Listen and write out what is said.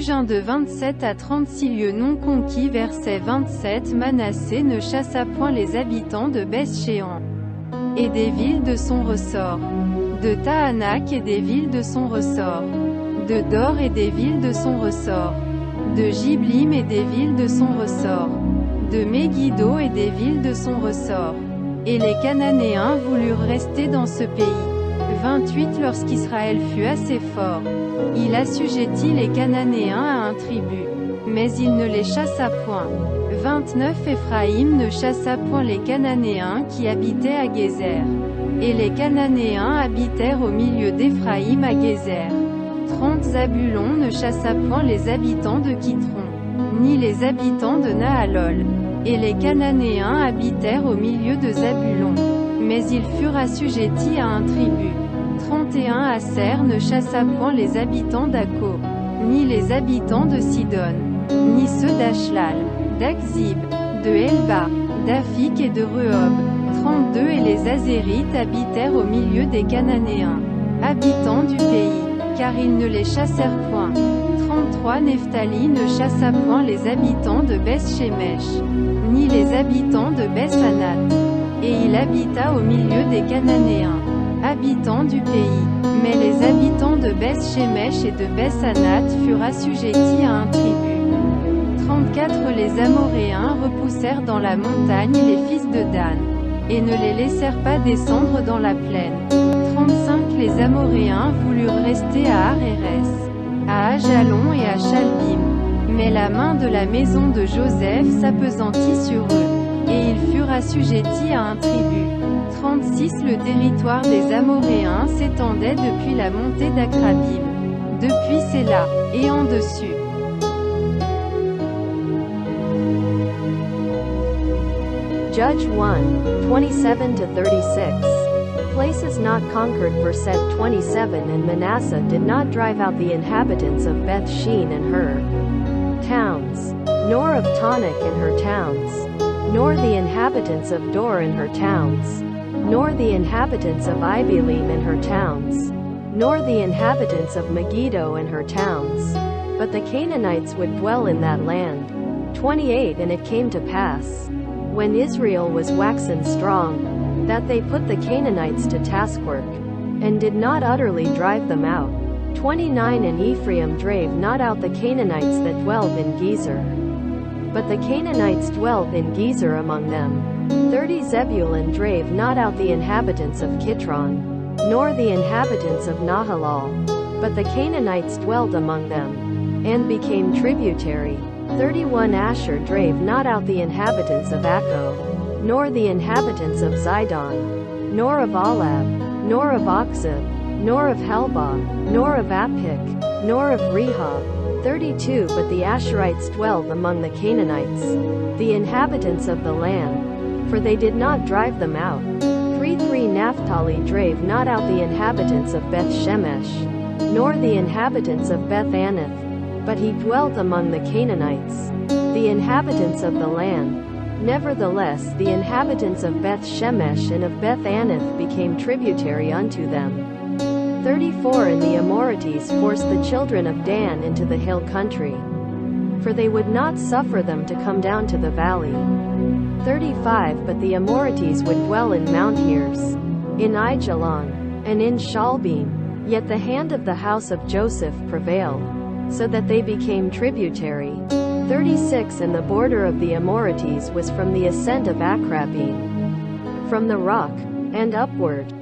Juge 1 de 27 à 36 lieux non conquis. Verset 27. Manassé ne chassa point les habitants de Beth-Shéan et des villes de son ressort, de Tahanak et des villes de son ressort, de Dor et des villes de son ressort, de Jiblim et des villes de son ressort, de Megiddo et des villes de son ressort. Et les Cananéens voulurent rester dans ce pays. 28. Lorsqu'Israël fut assez fort, il assujettit les Cananéens à un tribut, mais il ne les chassa point. 29. Éphraïm ne chassa point les Cananéens qui habitaient à Gézer. Et les Cananéens habitèrent au milieu d'Éphraïm à Gézer. 30. Zabulon ne chassa point les habitants de Kitron, ni les habitants de Nahalol. Et les Cananéens habitèrent au milieu de Zabulon, mais ils furent assujettis à un tribut. 31. Aser ne chassa point les habitants d'Akko, ni les habitants de Sidon, ni ceux d'Ashlal, d'Akzib, de Elba, d'Afik et de Rehob. 32. Et les Azérites habitèrent au milieu des Cananéens, habitants du pays, car ils ne les chassèrent point. 33. Nephtali ne chassa point les habitants de Beth-Shemesh, ni les habitants de Beth-Anath, et il habita au milieu des Cananéens, habitants du pays. Mais les habitants de Beth-Shemesh et de Beth-Anath furent assujettis à un tribut. 34. Les Amoréens repoussèrent dans la montagne les fils de Dan, et ne les laissèrent pas descendre dans la plaine. 35. Les Amoréens voulurent rester à Arérès, à Ajalon et à Chalbim. Mais la main de la maison de Joseph s'appesantit sur eux, et ils furent assujettis à un tribut. 36. Le territoire des Amoréens s'étendait depuis la montée d'Akrabim, depuis Séla, et en dessus. Judge 1, 27-36. Places not conquered. Verset 27. And Manasseh did not drive out the inhabitants of Beth-Shean and her towns, nor of Taanach and her towns, nor the inhabitants of Dor and her towns, nor the inhabitants of Ibilim and her towns, nor the inhabitants of Megiddo and her towns. But the Canaanites would dwell in that land. 28. And it came to pass, when Israel was waxen strong, that they put the Canaanites to taskwork, and did not utterly drive them out. 29. And Ephraim drave not out the Canaanites that dwelled in Gezer, but the Canaanites dwelled in Gezer among them. 30. Zebulun drave not out the inhabitants of Kitron, nor the inhabitants of Nahalal, but the Canaanites dwelled among them, and became tributary. 31. Asher drave not out the inhabitants of Akko, nor the inhabitants of Zidon, nor of Alab, nor of Akzib, nor of Helbah, nor of Aphik, nor of Rehob. 32. But the Asherites dwelled among the Canaanites, the inhabitants of the land, for they did not drive them out. 33. Naphtali drave not out the inhabitants of Beth-Shemesh, nor the inhabitants of Beth-Anath, but he dwelt among the Canaanites, the inhabitants of the land. Nevertheless the inhabitants of Beth-Shemesh and of Beth-Anath became tributary unto them. 34. And the Amorites forced the children of Dan into the hill country, for they would not suffer them to come down to the valley. 35. But the Amorites would dwell in Mount Heres, in Aijalon, and in Shalbim. Yet the hand of the house of Joseph prevailed, so that they became tributary. 36. And the border of the Amorites was from the ascent of Akrabim, from the rock, and upward,